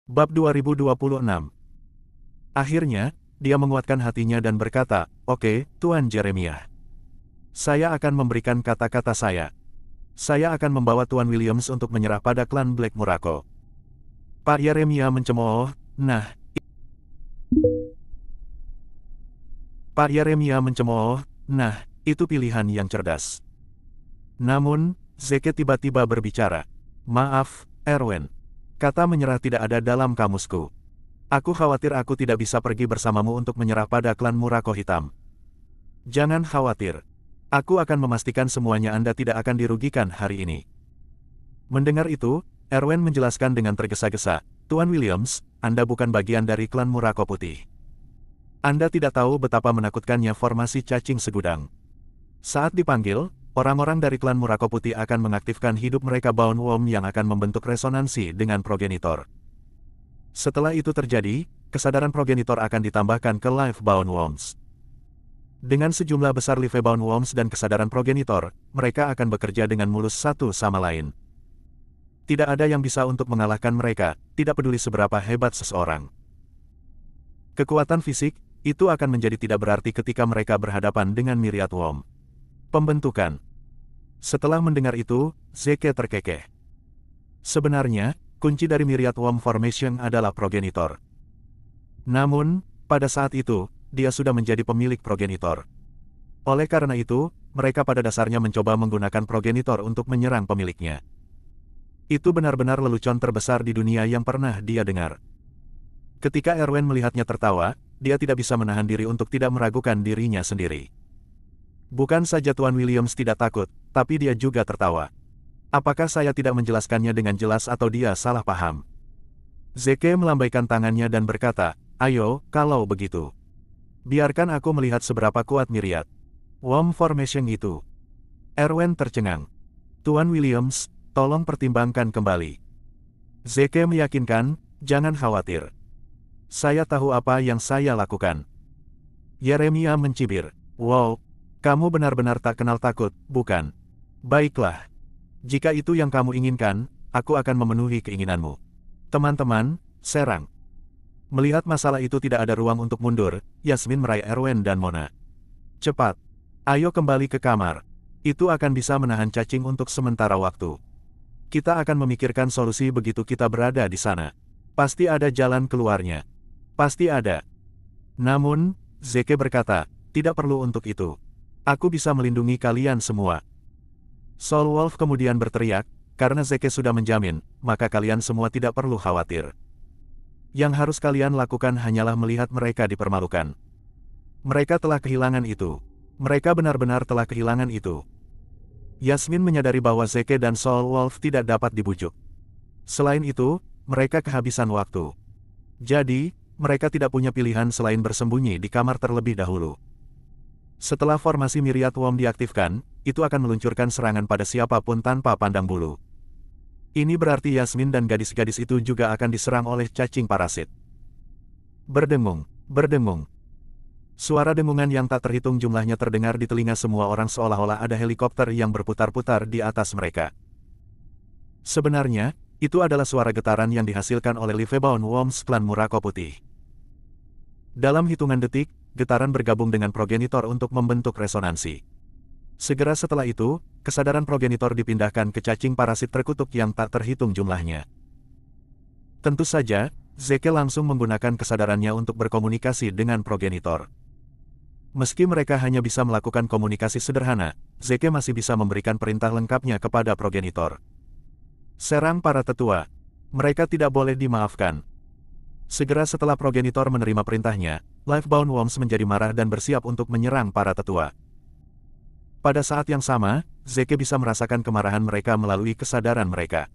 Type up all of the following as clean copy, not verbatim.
Bab 2026. Akhirnya, dia menguatkan hatinya dan berkata, "Oke, Tuan Jeremiah. Saya akan memberikan kata-kata saya. Saya akan membawa Tuan Williams untuk menyerah pada klan Black Murako." Pak Yeremia mencemooh, nah, itu pilihan yang cerdas. Namun, Zeke tiba-tiba berbicara. "Maaf, Erwin. Kata menyerah tidak ada dalam kamusku. Aku khawatir aku tidak bisa pergi bersamamu untuk menyerah pada klan Murako Hitam." "Jangan khawatir. Aku akan memastikan semuanya Anda tidak akan dirugikan hari ini." Mendengar itu, Erwin menjelaskan dengan tergesa-gesa, "Tuan Williams, Anda bukan bagian dari klan Murako Putih. Anda tidak tahu betapa menakutkannya formasi cacing segudang. Saat dipanggil, orang-orang dari klan Murako Putih akan mengaktifkan hidup mereka Bone Worm yang akan membentuk resonansi dengan progenitor. Setelah itu terjadi, kesadaran progenitor akan ditambahkan ke Live Bone Worms. Dengan sejumlah besar Live Bone Worms dan kesadaran progenitor, mereka akan bekerja dengan mulus satu sama lain. Tidak ada yang bisa untuk mengalahkan mereka, tidak peduli seberapa hebat seseorang. Kekuatan fisik, itu akan menjadi tidak berarti ketika mereka berhadapan dengan Myriad Worm. Pembentukan. Setelah mendengar itu, Zeke terkekeh. Sebenarnya, kunci dari Myriad Worm Formation adalah progenitor. Namun, pada saat itu, dia sudah menjadi pemilik progenitor. Oleh karena itu, mereka pada dasarnya mencoba menggunakan progenitor untuk menyerang pemiliknya. Itu benar-benar lelucon terbesar di dunia yang pernah dia dengar. Ketika Erwin melihatnya tertawa, dia tidak bisa menahan diri untuk tidak meragukan dirinya sendiri. Bukan saja Tuan Williams tidak takut, tapi dia juga tertawa. Apakah saya tidak menjelaskannya dengan jelas atau dia salah paham? Zeke melambaikan tangannya dan berkata, "Ayo, kalau begitu. Biarkan aku melihat seberapa kuat Myriad Worm Formation itu." Erwin tercengang. "Tuan Williams, tolong pertimbangkan kembali." Zeke meyakinkan, "Jangan khawatir. Saya tahu apa yang saya lakukan." Yeremia mencibir, "Wow, kamu benar-benar tak kenal takut, bukan? Baiklah. Jika itu yang kamu inginkan, aku akan memenuhi keinginanmu. Teman-teman, serang." Melihat masalah itu tidak ada ruang untuk mundur, Yasmin meraih Erwin dan Mona. "Cepat. Ayo kembali ke kamar. Itu akan bisa menahan cacing untuk sementara waktu. Kita akan memikirkan solusi begitu kita berada di sana. Pasti ada jalan keluarnya. Pasti ada." Namun, Zeke berkata, "Tidak perlu untuk itu. Aku bisa melindungi kalian semua." Soul Wolf kemudian berteriak, "Karena Zeke sudah menjamin, maka kalian semua tidak perlu khawatir. Yang harus kalian lakukan hanyalah melihat mereka dipermalukan. Mereka telah kehilangan itu. Mereka benar-benar telah kehilangan itu." Yasmin menyadari bahwa Zeke dan Soul Wolf tidak dapat dibujuk. Selain itu, mereka kehabisan waktu. Jadi, mereka tidak punya pilihan selain bersembunyi di kamar terlebih dahulu. Setelah formasi Myriad Worm diaktifkan, itu akan meluncurkan serangan pada siapapun tanpa pandang bulu. Ini berarti Yasmin dan gadis-gadis itu juga akan diserang oleh cacing parasit. Berdengung, berdengung. Suara dengungan yang tak terhitung jumlahnya terdengar di telinga semua orang seolah-olah ada helikopter yang berputar-putar di atas mereka. Sebenarnya, itu adalah suara getaran yang dihasilkan oleh Livebound Worms klan Murako Putih. Dalam hitungan detik, getaran bergabung dengan progenitor untuk membentuk resonansi. Segera setelah itu, kesadaran progenitor dipindahkan ke cacing parasit terkutuk yang tak terhitung jumlahnya. Tentu saja, Zeke langsung menggunakan kesadarannya untuk berkomunikasi dengan progenitor. Meski mereka hanya bisa melakukan komunikasi sederhana, Zeke masih bisa memberikan perintah lengkapnya kepada progenitor. "Serang para tetua. Mereka tidak boleh dimaafkan." Segera setelah progenitor menerima perintahnya, Livebound Worms menjadi marah dan bersiap untuk menyerang para tetua. Pada saat yang sama, Zeke bisa merasakan kemarahan mereka melalui kesadaran mereka.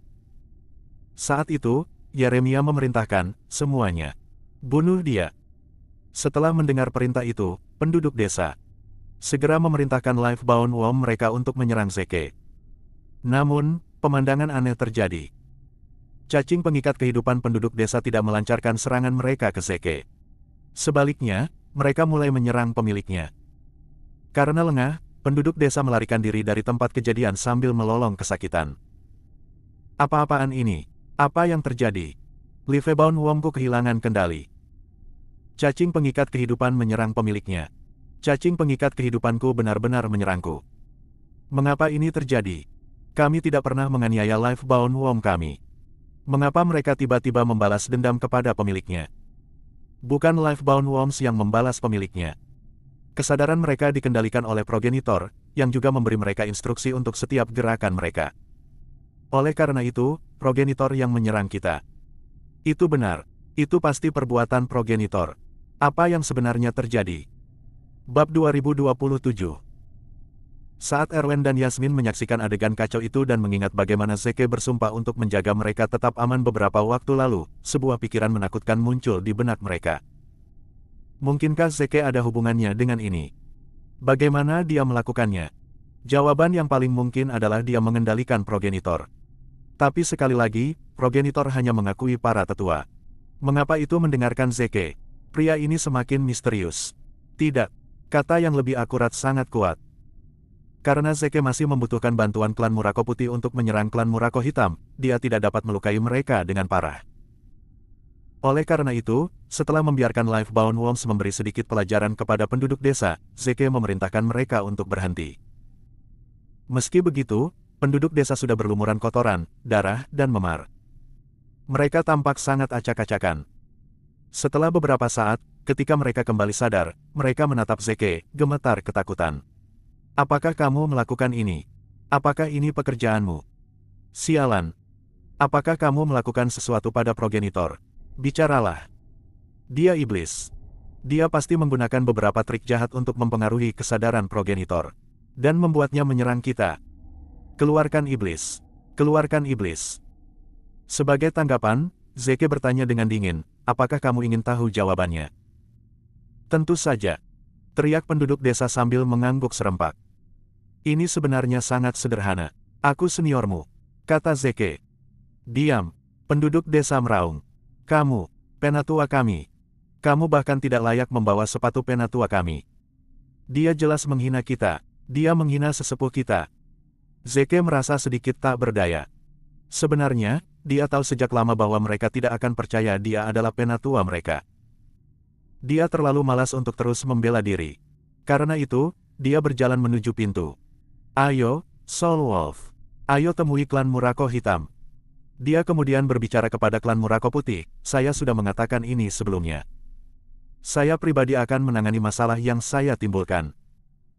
Saat itu, Yeremia memerintahkan, "Semuanya, bunuh dia." Setelah mendengar perintah itu, penduduk desa segera memerintahkan Livebound Worm mereka untuk menyerang Zeke. Namun, pemandangan aneh terjadi. Cacing pengikat kehidupan penduduk desa tidak melancarkan serangan mereka ke Zeke. Sebaliknya, mereka mulai menyerang pemiliknya. Karena lengah, penduduk desa melarikan diri dari tempat kejadian sambil melolong kesakitan. "Apa-apaan ini? Apa yang terjadi?" Livebound Wormku kehilangan kendali. Cacing pengikat kehidupan menyerang pemiliknya. Cacing pengikat kehidupanku benar-benar menyerangku. Mengapa ini terjadi? Kami tidak pernah menganiaya Livebound Worm kami. Mengapa mereka tiba-tiba membalas dendam kepada pemiliknya? Bukan Livebound Worms yang membalas pemiliknya. Kesadaran mereka dikendalikan oleh progenitor, yang juga memberi mereka instruksi untuk setiap gerakan mereka. Oleh karena itu, progenitor yang menyerang kita. Itu benar. Itu pasti perbuatan progenitor. Apa yang sebenarnya terjadi? Bab 2027. Saat Erwen dan Yasmin menyaksikan adegan kacau itu dan mengingat bagaimana Zeke bersumpah untuk menjaga mereka tetap aman beberapa waktu lalu, sebuah pikiran menakutkan muncul di benak mereka. Mungkinkah Zeke ada hubungannya dengan ini? Bagaimana dia melakukannya? Jawaban yang paling mungkin adalah dia mengendalikan progenitor. Tapi sekali lagi, progenitor hanya mengakui para tetua. Mengapa itu mendengarkan Zeke? Pria ini semakin misterius. Tidak. Kata yang lebih akurat sangat kuat. Karena Zeke masih membutuhkan bantuan klan Murako Putih untuk menyerang klan Murako Hitam, dia tidak dapat melukai mereka dengan parah. Oleh karena itu, setelah membiarkan Livebound Worms memberi sedikit pelajaran kepada penduduk desa, Zeke memerintahkan mereka untuk berhenti. Meski begitu, penduduk desa sudah berlumuran kotoran, darah, dan memar. Mereka tampak sangat acak-acakan. Setelah beberapa saat, ketika mereka kembali sadar, mereka menatap Zeke, gemetar ketakutan. Apakah kamu melakukan ini? Apakah ini pekerjaanmu? Sialan. Apakah kamu melakukan sesuatu pada progenitor? Bicaralah. Dia iblis. Dia pasti menggunakan beberapa trik jahat untuk mempengaruhi kesadaran progenitor. Dan membuatnya menyerang kita. Keluarkan iblis. Keluarkan iblis. Sebagai tanggapan, Zeke bertanya dengan dingin, apakah kamu ingin tahu jawabannya? Tentu saja. Teriak penduduk desa sambil mengangguk serempak. Ini sebenarnya sangat sederhana. Aku seniormu, kata Zeke. Diam. Penduduk desa meraung. Kamu, penatua kami. Kamu bahkan tidak layak membawa sepatu penatua kami. Dia jelas menghina kita. Dia menghina sesepuh kita. Zeke merasa sedikit tak berdaya. Sebenarnya, dia tahu sejak lama bahwa mereka tidak akan percaya dia adalah penatua mereka. Dia terlalu malas untuk terus membela diri. Karena itu, dia berjalan menuju pintu. Ayo, Soul Wolf. Ayo temui klan Murako Hitam. Dia kemudian berbicara kepada klan Murako Putih, saya sudah mengatakan ini sebelumnya. Saya pribadi akan menangani masalah yang saya timbulkan.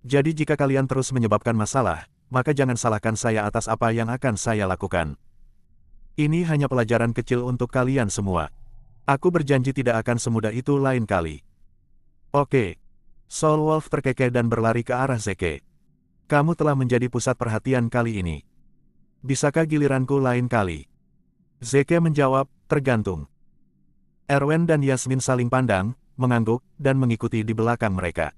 Jadi jika kalian terus menyebabkan masalah, maka jangan salahkan saya atas apa yang akan saya lakukan. Ini hanya pelajaran kecil untuk kalian semua. Aku berjanji tidak akan semudah itu lain kali. Oke. Soul Wolf terkekeh dan berlari ke arah Zeke. Kamu telah menjadi pusat perhatian kali ini. Bisakah giliranku lain kali? Zeke menjawab, tergantung. Erwen dan Yasmin saling pandang, mengangguk, dan mengikuti di belakang mereka.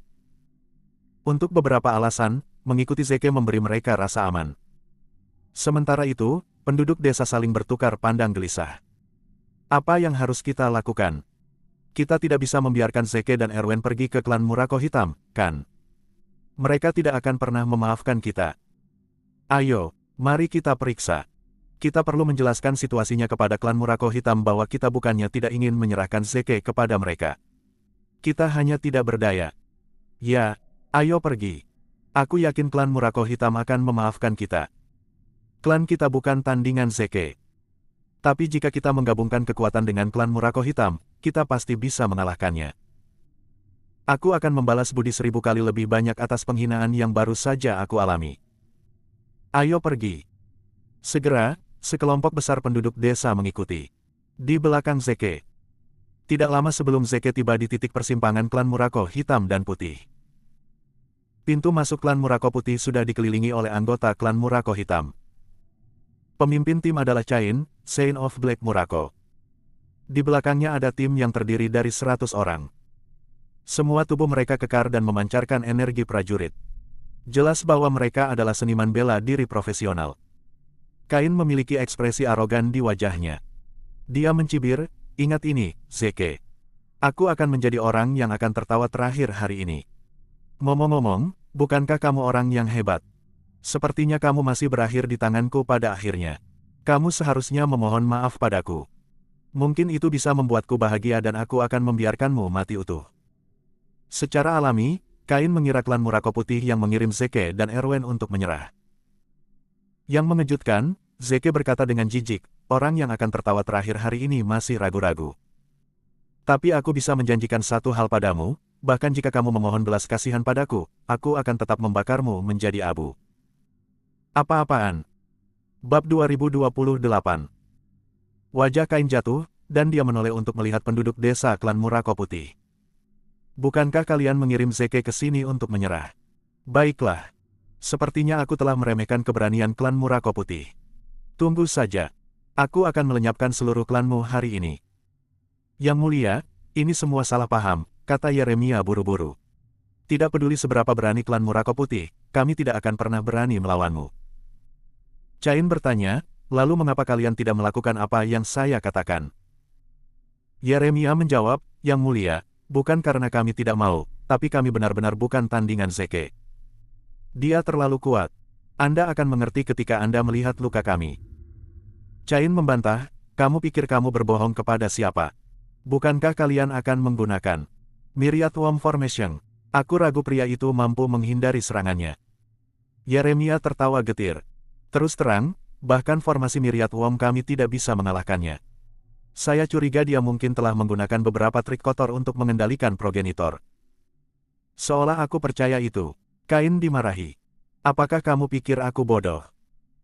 Untuk beberapa alasan, mengikuti Zeke memberi mereka rasa aman. Sementara itu, penduduk desa saling bertukar pandang gelisah. Apa yang harus kita lakukan? Kita tidak bisa membiarkan Zeke dan Erwen pergi ke klan Murako Hitam, kan? Mereka tidak akan pernah memaafkan kita. Ayo, mari kita periksa. Kita perlu menjelaskan situasinya kepada klan Murako Hitam bahwa kita bukannya tidak ingin menyerahkan Zeke kepada mereka. Kita hanya tidak berdaya. Ya, ayo pergi. Aku yakin klan Murako Hitam akan memaafkan kita. Klan kita bukan tandingan Zeke. Tapi jika kita menggabungkan kekuatan dengan klan Murako Hitam, kita pasti bisa mengalahkannya. Aku akan membalas budi 1000 kali lebih banyak atas penghinaan yang baru saja aku alami. Ayo pergi. Segera, sekelompok besar penduduk desa mengikuti. Di belakang Zeke. Tidak lama sebelum Zeke tiba di titik persimpangan klan Murako Hitam dan Putih. Pintu masuk klan Murako Putih sudah dikelilingi oleh anggota klan Murako Hitam. Pemimpin tim adalah Chain, Saint of Black Murako. Di belakangnya ada tim yang terdiri dari 100 orang. Semua tubuh mereka kekar dan memancarkan energi prajurit. Jelas bahwa mereka adalah seniman bela diri profesional. Kain memiliki ekspresi arogan di wajahnya. Dia mencibir, ingat ini, Zeke. Aku akan menjadi orang yang akan tertawa terakhir hari ini. Ngomong-ngomong, bukankah kamu orang yang hebat? Sepertinya kamu masih berakhir di tanganku pada akhirnya. Kamu seharusnya memohon maaf padaku. Mungkin itu bisa membuatku bahagia dan aku akan membiarkanmu mati utuh. Secara alami, Kain mengira klan Murako Putih yang mengirim Zeke dan Erwin untuk menyerah. Yang mengejutkan, Zeke berkata dengan jijik, orang yang akan tertawa terakhir hari ini masih ragu-ragu. Tapi aku bisa menjanjikan satu hal padamu, bahkan jika kamu memohon belas kasihan padaku, aku akan tetap membakarmu menjadi abu. Apa-apaan? Bab 2028. Wajah Kain jatuh, dan dia menoleh untuk melihat penduduk desa klan Murako Putih. Bukankah kalian mengirim Zeke ke sini untuk menyerah? Baiklah. Sepertinya aku telah meremehkan keberanian klan Murako Putih. Tunggu saja. Aku akan melenyapkan seluruh klanmu hari ini. Yang mulia, ini semua salah paham, kata Yeremia buru-buru. Tidak peduli seberapa berani klan Murako Putih, kami tidak akan pernah berani melawanmu. Cain bertanya, lalu mengapa kalian tidak melakukan apa yang saya katakan? Yeremia menjawab, Yang mulia, bukan karena kami tidak mau, tapi kami benar-benar bukan tandingan Zeke. Dia terlalu kuat. Anda akan mengerti ketika Anda melihat luka kami. Cain membantah, kamu pikir kamu berbohong kepada siapa? Bukankah kalian akan menggunakan Myriad Worm Formation? Aku ragu pria itu mampu menghindari serangannya. Yeremia tertawa getir. Terus terang, bahkan formasi Myriad Worm kami tidak bisa mengalahkannya. Saya curiga dia mungkin telah menggunakan beberapa trik kotor untuk mengendalikan progenitor. Seolah aku percaya itu. Kain dimarahi. Apakah kamu pikir aku bodoh?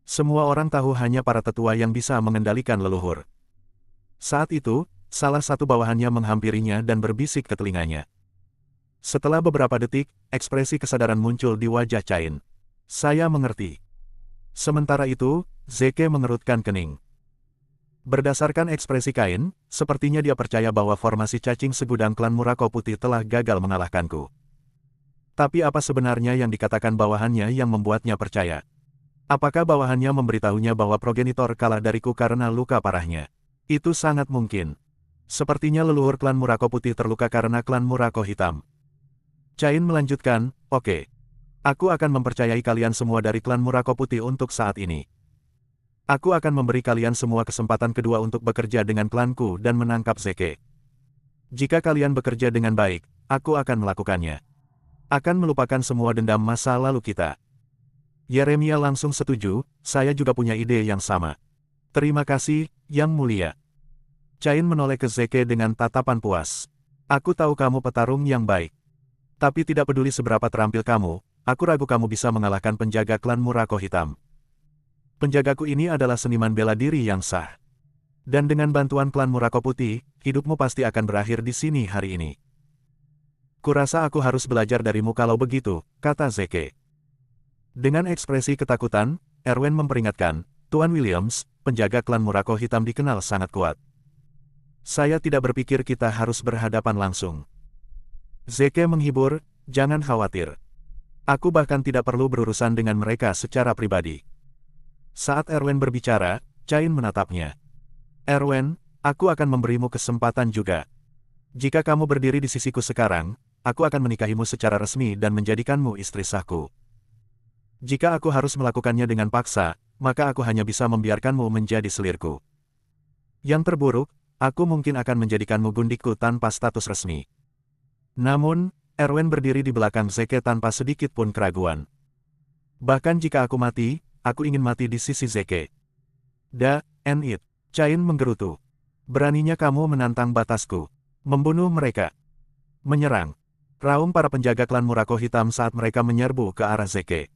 Semua orang tahu hanya para tetua yang bisa mengendalikan leluhur. Saat itu, salah satu bawahannya menghampirinya dan berbisik ke telinganya. Setelah beberapa detik, ekspresi kesadaran muncul di wajah Cain. Saya mengerti. Sementara itu, Zeke mengerutkan kening. Berdasarkan ekspresi Kain, sepertinya dia percaya bahwa formasi cacing segudang klan Murako Putih telah gagal mengalahkanku. Tapi apa sebenarnya yang dikatakan bawahannya yang membuatnya percaya? Apakah bawahannya memberitahunya bahwa progenitor kalah dariku karena luka parahnya? Itu sangat mungkin. Sepertinya leluhur klan Murako Putih terluka karena klan Murako Hitam. Cain melanjutkan, oke. Aku akan mempercayai kalian semua dari klan Murako Putih untuk saat ini. Aku akan memberi kalian semua kesempatan kedua untuk bekerja dengan klanku dan menangkap Zeke. Jika kalian bekerja dengan baik, aku akan melakukannya. Akan melupakan semua dendam masa lalu kita. Yeremia langsung setuju, saya juga punya ide yang sama. Terima kasih, Yang Mulia. Cain menoleh ke Zeke dengan tatapan puas. Aku tahu kamu petarung yang baik. Tapi tidak peduli seberapa terampil kamu, aku ragu kamu bisa mengalahkan penjaga klan Murako Hitam. Penjagaku ini adalah seniman bela diri yang sah. Dan dengan bantuan klan Murako Putih, hidupmu pasti akan berakhir di sini hari ini. Kurasa aku harus belajar darimu kalau begitu, kata Zeke. Dengan ekspresi ketakutan, Erwin memperingatkan, Tuan Williams, penjaga klan Murako Hitam dikenal sangat kuat. Saya tidak berpikir kita harus berhadapan langsung. Zeke menghibur, jangan khawatir. Aku bahkan tidak perlu berurusan dengan mereka secara pribadi. Saat Erwin berbicara, Cain menatapnya. Erwin, aku akan memberimu kesempatan juga. Jika kamu berdiri di sisiku sekarang, aku akan menikahimu secara resmi dan menjadikanmu istri sahku. Jika aku harus melakukannya dengan paksa, maka aku hanya bisa membiarkanmu menjadi selirku. Yang terburuk, aku mungkin akan menjadikanmu gundikku tanpa status resmi. Namun, Erwin berdiri di belakang Zeke tanpa sedikit pun keraguan. Bahkan jika aku mati, aku ingin mati di sisi Zeke. And it. Cain menggerutu. Beraninya kamu menantang batasku. Membunuh mereka. Menyerang. Raung para penjaga klan Murako Hitam saat mereka menyerbu ke arah Zeke.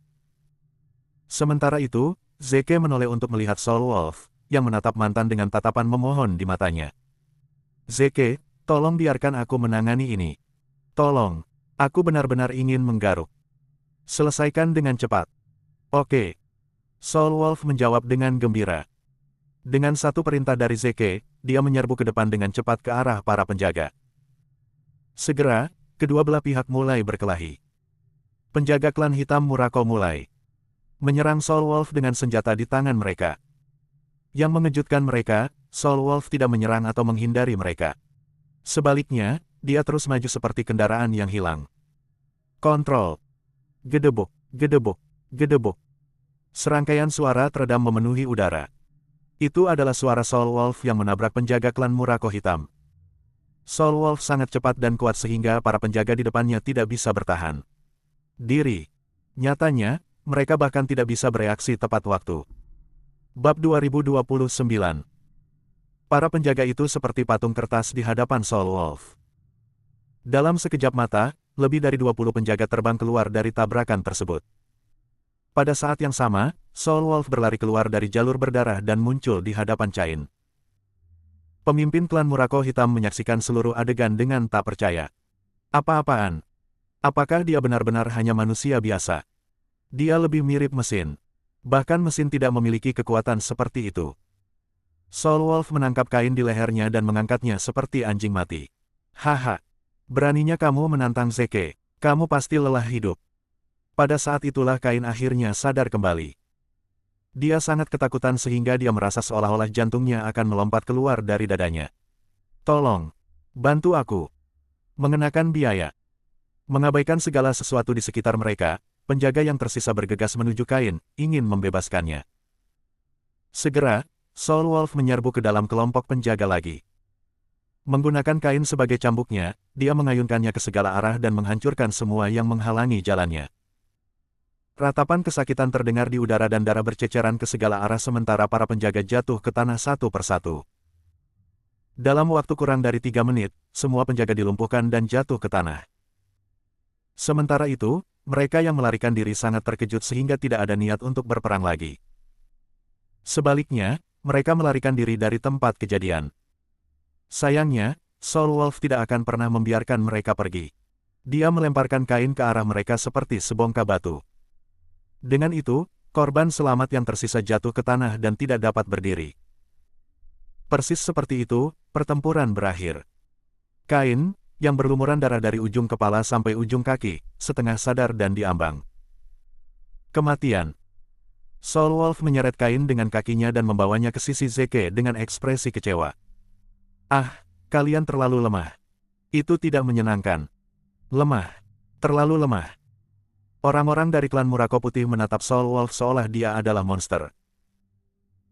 Sementara itu, Zeke menoleh untuk melihat Soul Wolf, yang menatap mantan dengan tatapan memohon di matanya. Zeke, tolong biarkan aku menangani ini. Tolong. Aku benar-benar ingin menggaruk. Selesaikan dengan cepat. Oke. Soul Wolf menjawab dengan gembira. Dengan satu perintah dari Zeke, dia menyerbu ke depan dengan cepat ke arah para penjaga. Segera, kedua belah pihak mulai berkelahi. Penjaga klan hitam Murako mulai menyerang Soul Wolf dengan senjata di tangan mereka. Yang mengejutkan mereka, Soul Wolf tidak menyerang atau menghindari mereka. Sebaliknya, dia terus maju seperti kendaraan yang hilang. Kontrol. Gedebuk, gedebuk, gedebuk. Serangkaian suara teredam memenuhi udara. Itu adalah suara Soul Wolf yang menabrak penjaga klan Murako Hitam. Soul Wolf sangat cepat dan kuat sehingga para penjaga di depannya tidak bisa bertahan diri. Nyatanya, mereka bahkan tidak bisa bereaksi tepat waktu. Bab 2029. Para penjaga itu seperti patung kertas di hadapan Soul Wolf. Dalam sekejap mata, lebih dari 20 penjaga terbang keluar dari tabrakan tersebut. Pada saat yang sama, Soul Wolf berlari keluar dari jalur berdarah dan muncul di hadapan Cain. Pemimpin klan Murako Hitam menyaksikan seluruh adegan dengan tak percaya. Apa-apaan? Apakah dia benar-benar hanya manusia biasa? Dia lebih mirip mesin. Bahkan mesin tidak memiliki kekuatan seperti itu. Soul Wolf menangkap Cain di lehernya dan mengangkatnya seperti anjing mati. Haha. Beraninya kamu menantang Zeke. Kamu pasti lelah hidup. Pada saat itulah Cain akhirnya sadar kembali. Dia sangat ketakutan sehingga dia merasa seolah-olah jantungnya akan melompat keluar dari dadanya. Tolong. Bantu aku. Mengenakan biaya. Mengabaikan segala sesuatu di sekitar mereka, penjaga yang tersisa bergegas menuju Cain, ingin membebaskannya. Segera, Soul Wolf menyerbu ke dalam kelompok penjaga lagi. Menggunakan Cain sebagai cambuknya, dia mengayunkannya ke segala arah dan menghancurkan semua yang menghalangi jalannya. Ratapan kesakitan terdengar di udara dan darah berceceran ke segala arah sementara para penjaga jatuh ke tanah satu persatu. Dalam waktu kurang dari 3 menit, semua penjaga dilumpuhkan dan jatuh ke tanah. Sementara itu, mereka yang melarikan diri sangat terkejut sehingga tidak ada niat untuk berperang lagi. Sebaliknya, mereka melarikan diri dari tempat kejadian. Sayangnya, Soul Wolf tidak akan pernah membiarkan mereka pergi. Dia melemparkan Cain ke arah mereka seperti sebongkah batu. Dengan itu, korban selamat yang tersisa jatuh ke tanah dan tidak dapat berdiri. Persis seperti itu, pertempuran berakhir. Cain, yang berlumuran darah dari ujung kepala sampai ujung kaki, setengah sadar dan diambang. Kematian. Soul Wolf menyeret Cain dengan kakinya dan membawanya ke sisi Zeke dengan ekspresi kecewa. Ah, kalian terlalu lemah. Itu tidak menyenangkan. Lemah. Terlalu lemah. Orang-orang dari klan Murako Putih menatap Soul Wolf seolah dia adalah monster.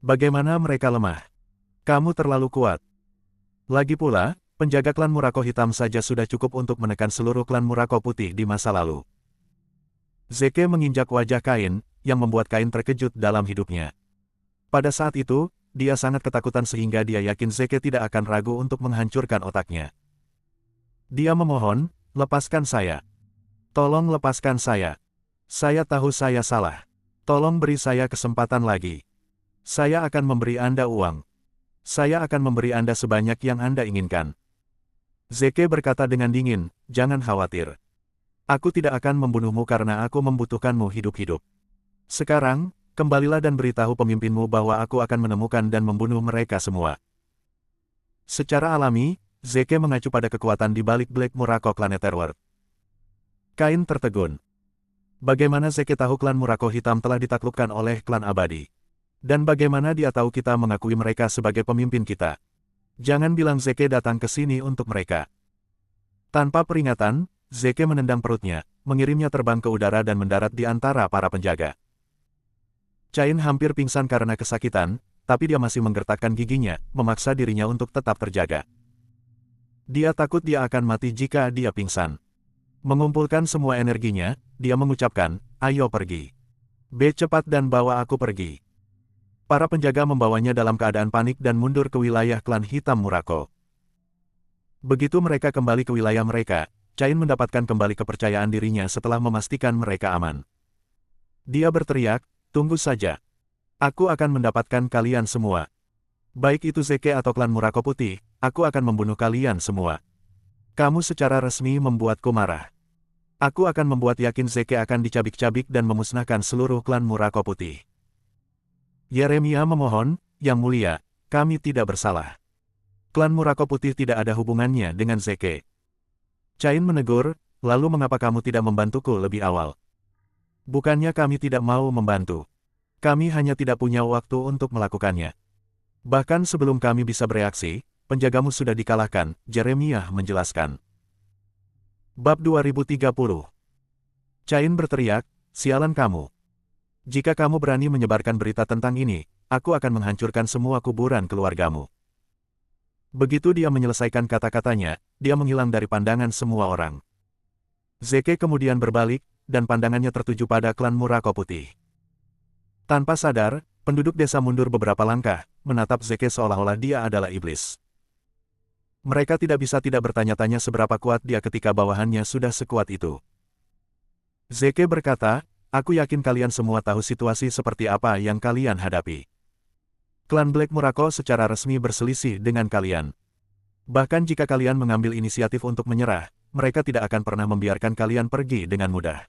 Bagaimana mereka lemah? Kamu terlalu kuat. Lagi pula, penjaga klan Murako Hitam saja sudah cukup untuk menekan seluruh klan Murako Putih di masa lalu. Zeke menginjak wajah Cain, yang membuat Cain terkejut dalam hidupnya. Pada saat itu, dia sangat ketakutan sehingga dia yakin Zeke tidak akan ragu untuk menghancurkan otaknya. Dia memohon, lepaskan saya. Tolong lepaskan saya. Saya tahu saya salah. Tolong beri saya kesempatan lagi. Saya akan memberi Anda uang. Saya akan memberi Anda sebanyak yang Anda inginkan. Zeke berkata dengan dingin, jangan khawatir. Aku tidak akan membunuhmu karena aku membutuhkanmu hidup-hidup. Sekarang, kembalilah dan beritahu pemimpinmu bahwa aku akan menemukan dan membunuh mereka semua. Secara alami, Zeke mengacu pada kekuatan di balik Black Murako Clan Etherworld. Cain tertegun. Bagaimana Zeke tahu klan Murako Hitam telah ditaklukkan oleh klan abadi? Dan bagaimana dia tahu kita mengakui mereka sebagai pemimpin kita? Jangan bilang Zeke datang ke sini untuk mereka. Tanpa peringatan, Zeke menendang perutnya, mengirimnya terbang ke udara dan mendarat di antara para penjaga. Cain hampir pingsan karena kesakitan, tapi dia masih menggertakkan giginya, memaksa dirinya untuk tetap terjaga. Dia takut dia akan mati jika dia pingsan. Mengumpulkan semua energinya, dia mengucapkan, ayo pergi. Cepat dan bawa aku pergi. Para penjaga membawanya dalam keadaan panik dan mundur ke wilayah klan Hitam Murako. Begitu mereka kembali ke wilayah mereka, Cain mendapatkan kembali kepercayaan dirinya setelah memastikan mereka aman. Dia berteriak, tunggu saja. Aku akan mendapatkan kalian semua. Baik itu Zeke atau klan Murako Putih, aku akan membunuh kalian semua. Kamu secara resmi membuatku marah. Aku akan membuat yakin Zeke akan dicabik-cabik dan memusnahkan seluruh klan Murako Putih. Yeremia memohon, Yang Mulia, kami tidak bersalah. Klan Murako Putih tidak ada hubungannya dengan Zeke. Cain menegur, lalu mengapa kamu tidak membantuku lebih awal? Bukannya kami tidak mau membantu. Kami hanya tidak punya waktu untuk melakukannya. Bahkan sebelum kami bisa bereaksi, penjagamu sudah dikalahkan, Yeremia menjelaskan. Bab 2030. Cain berteriak, sialan kamu. Jika kamu berani menyebarkan berita tentang ini, aku akan menghancurkan semua kuburan keluargamu. Begitu dia menyelesaikan kata-katanya, dia menghilang dari pandangan semua orang. Zeke kemudian berbalik, dan pandangannya tertuju pada klan Murako Putih. Tanpa sadar, penduduk desa mundur beberapa langkah, menatap Zeke seolah-olah dia adalah iblis. Mereka tidak bisa tidak bertanya-tanya seberapa kuat dia ketika bawahannya sudah sekuat itu. Zeke berkata, aku yakin kalian semua tahu situasi seperti apa yang kalian hadapi. Klan Black Murako secara resmi berselisih dengan kalian. Bahkan jika kalian mengambil inisiatif untuk menyerah, mereka tidak akan pernah membiarkan kalian pergi dengan mudah.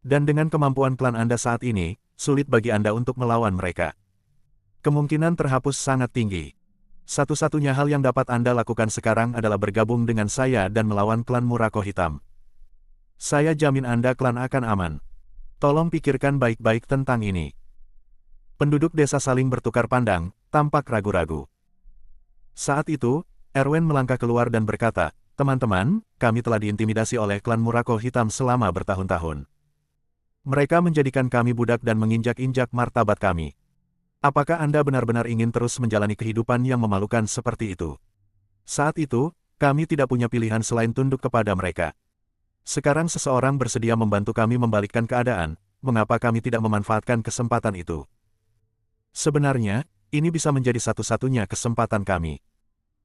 Dan dengan kemampuan klan Anda saat ini, sulit bagi Anda untuk melawan mereka. Kemungkinan terhapus sangat tinggi. Satu-satunya hal yang dapat Anda lakukan sekarang adalah bergabung dengan saya dan melawan klan Murako Hitam. Saya jamin Anda klan akan aman. Tolong pikirkan baik-baik tentang ini. Penduduk desa saling bertukar pandang, tampak ragu-ragu. Saat itu, Erwin melangkah keluar dan berkata, teman-teman, kami telah diintimidasi oleh klan Murako Hitam selama bertahun-tahun. Mereka menjadikan kami budak dan menginjak-injak martabat kami. Apakah Anda benar-benar ingin terus menjalani kehidupan yang memalukan seperti itu? Saat itu, kami tidak punya pilihan selain tunduk kepada mereka. Sekarang seseorang bersedia membantu kami membalikkan keadaan, mengapa kami tidak memanfaatkan kesempatan itu? Sebenarnya, ini bisa menjadi satu-satunya kesempatan kami.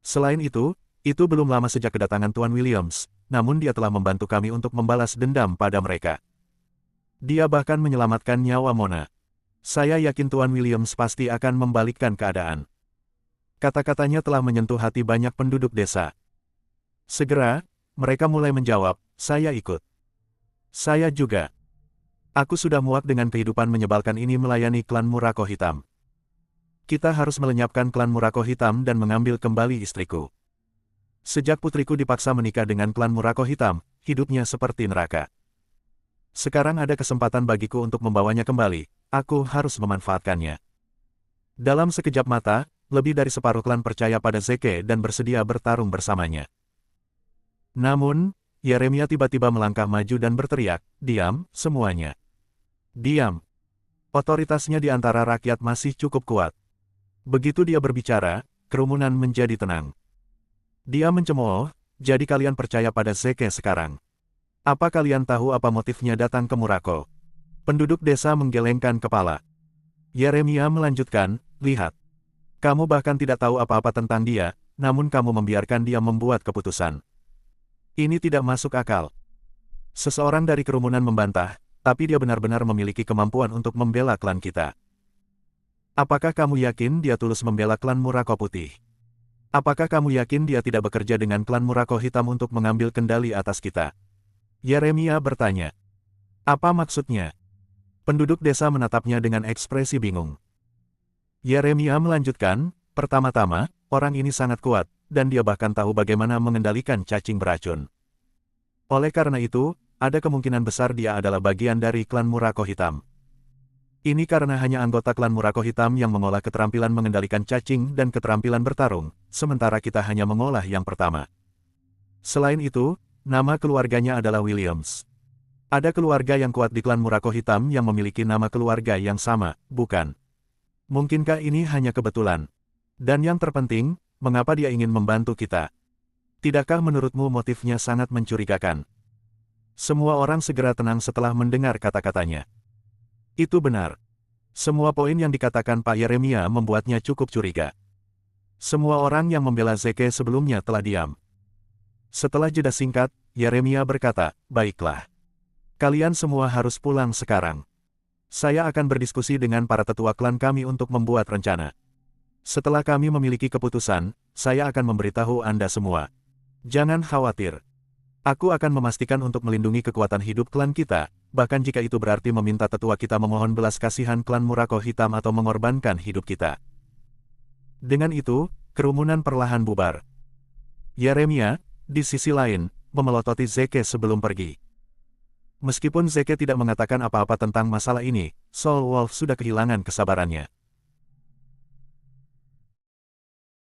Selain itu belum lama sejak kedatangan Tuan Williams, namun dia telah membantu kami untuk membalas dendam pada mereka. Dia bahkan menyelamatkan nyawa Mona. Saya yakin Tuan Williams pasti akan membalikkan keadaan. Kata-katanya telah menyentuh hati banyak penduduk desa. Segera, mereka mulai menjawab, saya ikut. Saya juga. Aku sudah muak dengan kehidupan menyebalkan ini melayani klan Murako Hitam. Kita harus melenyapkan klan Murako Hitam dan mengambil kembali istriku. Sejak putriku dipaksa menikah dengan klan Murako Hitam, hidupnya seperti neraka. Sekarang ada kesempatan bagiku untuk membawanya kembali, aku harus memanfaatkannya. Dalam sekejap mata, lebih dari separuh klan percaya pada Zeke dan bersedia bertarung bersamanya. Namun, Yeremia tiba-tiba melangkah maju dan berteriak, diam, semuanya. Diam. Otoritasnya di antara rakyat masih cukup kuat. Begitu dia berbicara, kerumunan menjadi tenang. Dia mencemooh, jadi kalian percaya pada Zeke sekarang. Apa kalian tahu apa motifnya datang ke Murako? Penduduk desa menggelengkan kepala. Yeremia melanjutkan, lihat. Kamu bahkan tidak tahu apa-apa tentang dia, namun kamu membiarkan dia membuat keputusan. Ini tidak masuk akal. Seseorang dari kerumunan membantah, tapi dia benar-benar memiliki kemampuan untuk membela klan kita. Apakah kamu yakin dia tulus membela klan Murako Putih? Apakah kamu yakin dia tidak bekerja dengan klan Murako Hitam untuk mengambil kendali atas kita? Yeremia bertanya. Apa maksudnya? Penduduk desa menatapnya dengan ekspresi bingung. Yeremia melanjutkan, pertama-tama, orang ini sangat kuat, dan dia bahkan tahu bagaimana mengendalikan cacing beracun. Oleh karena itu, ada kemungkinan besar dia adalah bagian dari klan Murako Hitam. Ini karena hanya anggota klan Murako Hitam yang mengolah keterampilan mengendalikan cacing dan keterampilan bertarung, sementara kita hanya mengolah yang pertama. Selain itu, nama keluarganya adalah Williams. Ada keluarga yang kuat di klan Murako Hitam yang memiliki nama keluarga yang sama, bukan? Mungkinkah ini hanya kebetulan? Dan yang terpenting, mengapa dia ingin membantu kita? Tidakkah menurutmu motifnya sangat mencurigakan? Semua orang segera tenang setelah mendengar kata-katanya. Itu benar. Semua poin yang dikatakan Pak Yeremia membuatnya cukup curiga. Semua orang yang membela Zeke sebelumnya telah diam. Setelah jeda singkat, Yeremia berkata, baiklah. Kalian semua harus pulang sekarang. Saya akan berdiskusi dengan para tetua klan kami untuk membuat rencana. Setelah kami memiliki keputusan, saya akan memberitahu Anda semua. Jangan khawatir. Aku akan memastikan untuk melindungi kekuatan hidup klan kita, bahkan jika itu berarti meminta tetua kita memohon belas kasihan klan Murako Hitam atau mengorbankan hidup kita. Dengan itu, kerumunan perlahan bubar. Yeremia, di sisi lain, memelototi Zeke sebelum pergi. Meskipun Zeke tidak mengatakan apa-apa tentang masalah ini, Soul Wolf sudah kehilangan kesabarannya.